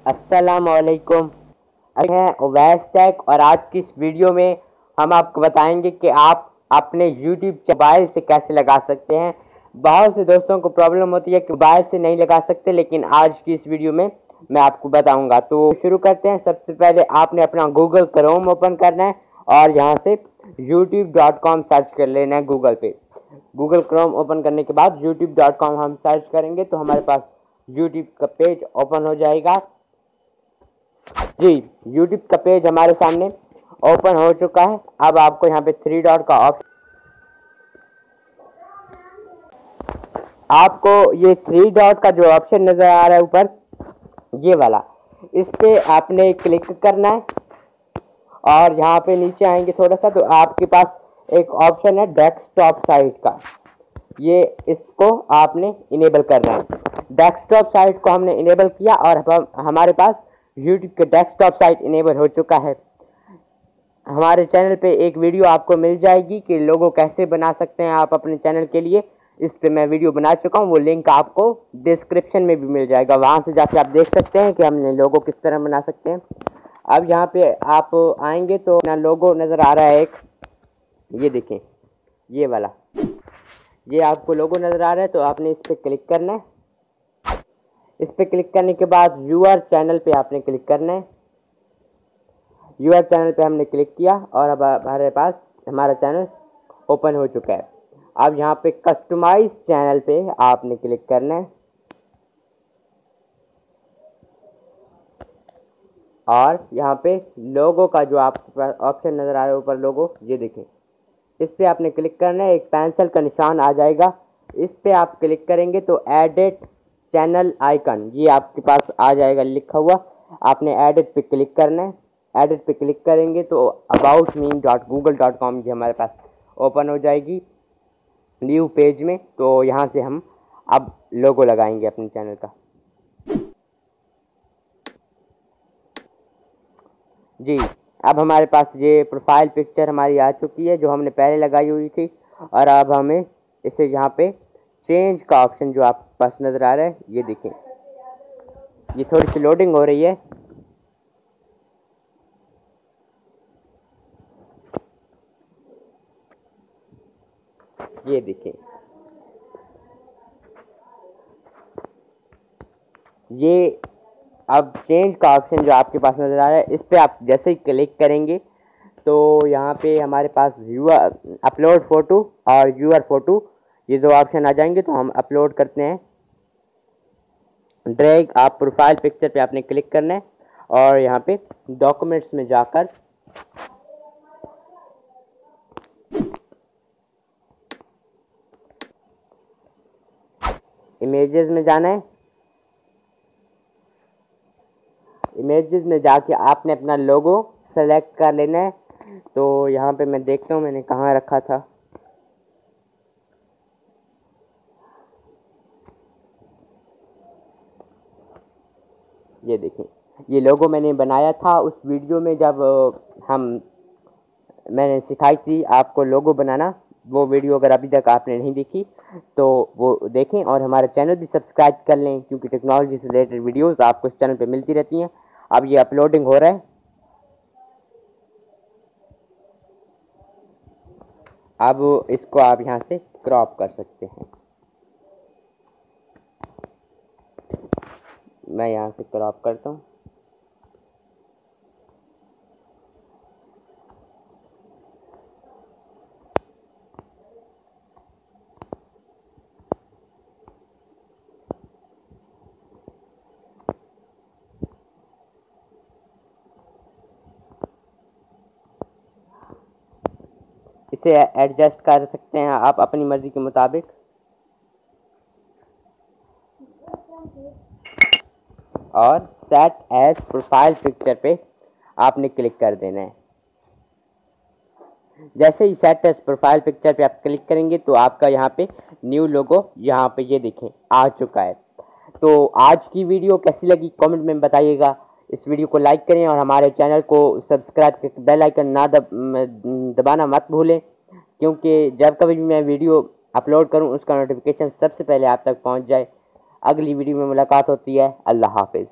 अस्सलामुअलैकुम। हैं उवैस टेक और आज की इस वीडियो में हम आपको बताएंगे कि आप अपने YouTube मोबाइल से कैसे लगा सकते हैं। बहुत से दोस्तों को प्रॉब्लम होती है कि मोबाइल से नहीं लगा सकते, लेकिन आज की इस वीडियो में मैं आपको बताऊंगा। तो शुरू करते हैं। सबसे पहले आपने अपना गूगल क्रोम ओपन करना है और यहाँ से youtube.com सर्च कर लेना है गूगल पे। गूगल क्रोम ओपन करने के बाद youtube.com हम सर्च करेंगे तो हमारे पास YouTube का पेज ओपन हो जाएगा। जी, YouTube का पेज हमारे सामने ओपन हो चुका है। अब आपको यहाँ पे थ्री डॉट का ऑप्शन, आपको ये थ्री डॉट का जो ऑप्शन नजर आ रहा है ऊपर, ये वाला, इस पे आपने क्लिक करना है और यहाँ पे नीचे आएंगे थोड़ा सा तो आपके पास एक ऑप्शन है डेस्कटॉप साइट का, ये इसको आपने इनेबल करना है। डेस्कटॉप साइट को हमने इनेबल किया और हमारे पास YouTube के डेस्कटॉप साइट इनेबल हो चुका है। हमारे चैनल पे एक वीडियो आपको मिल जाएगी कि लोगो कैसे बना सकते हैं आप अपने चैनल के लिए। इस पे मैं वीडियो बना चुका हूँ, वो लिंक आपको डिस्क्रिप्शन में भी मिल जाएगा, वहाँ से जाके आप देख सकते हैं कि हमने लोगो किस तरह बना सकते हैं। अब यहाँ पे आप आएंगे तो अपना लोगो नज़र आ रहा है एक, ये देखें, ये वाला, ये आपको लोगो नज़र आ रहा है तो आपने इस पर क्लिक करना है। इस पर क्लिक करने के बाद यूआर चैनल पे आपने क्लिक करना है। यूआर चैनल पे हमने क्लिक किया और अब हमारे पास हमारा चैनल ओपन हो चुका है। अब यहाँ पे कस्टमाइज चैनल पे आपने क्लिक करना है और यहाँ पे लोगो का जो आपके पास ऑप्शन नज़र आ रहा है ऊपर लोगो, ये देखें, इस पर आपने क्लिक करना है। एक पेंसिल का निशान आ जाएगा, इस पर आप क्लिक करेंगे तो एडिट चैनल आइकन ये आपके पास आ जाएगा लिखा हुआ, आपने एडिट पे क्लिक करना है। एडिट पे क्लिक करेंगे तो aboutme.google.com ये हमारे पास ओपन हो जाएगी न्यू पेज में। तो यहाँ से हम अब लोगो लगाएंगे अपने चैनल का। जी, अब हमारे पास ये प्रोफाइल पिक्चर हमारी आ चुकी है जो हमने पहले लगाई हुई थी और अब हमें इसे यहाँ पे चेंज का ऑप्शन जो आपके पास नज़र आ रहा है, ये देखें, ये थोड़ी सी लोडिंग हो रही है। ये देखें, ये अब चेंज का ऑप्शन जो आपके पास नज़र आ रहा है, इस पर आप जैसे ही क्लिक करेंगे तो यहाँ पे हमारे पास यूआर अपलोड फ़ोटो और यूआर फ़ोटो ये दो ऑप्शन आ जाएंगे। तो हम अपलोड करते हैं। ड्रैग आप प्रोफाइल पिक्चर पे आपने क्लिक करना है और यहाँ पे डॉक्यूमेंट्स में जाकर इमेजेस में जाना है। इमेजेस में जाके आपने अपना लोगो सेलेक्ट कर लेना है। तो यहाँ पे मैं देखता हूँ मैंने कहाँ रखा था। ये देखें, ये लोगो मैंने बनाया था उस वीडियो में जब मैंने सिखाई थी आपको लोगो बनाना। वो वीडियो अगर अभी तक आपने नहीं देखी तो वो देखें और हमारा चैनल भी सब्सक्राइब कर लें, क्योंकि टेक्नोलॉजी से रिलेटेड वीडियोस आपको इस चैनल पे मिलती रहती हैं। अब ये अपलोडिंग हो रहा है। अब इसको आप यहाँ से क्रॉप कर सकते हैं। मैं यहाँ से क्रॉप करता हूँ। इसे एडजस्ट कर सकते हैं आप अपनी मर्जी के मुताबिक। और सेट एज प्रोफाइल पिक्चर पे आपने क्लिक कर देना है। जैसे ही सेट एज प्रोफाइल पिक्चर पे आप क्लिक करेंगे तो आपका यहाँ पे न्यू लोगो यहाँ पे ये देखें आ चुका है। तो आज की वीडियो कैसी लगी कमेंट में बताइएगा। इस वीडियो को लाइक करें और हमारे चैनल को सब्सक्राइब करके बेल आइकन ना दबाना मत भूलें, क्योंकि जब कभी भी मैं वीडियो अपलोड करूं उसका नोटिफिकेशन सबसे पहले आप तक पहुंच जाए। अगली वीडियो में मुलाकात होती है। अल्लाह हाफिज़।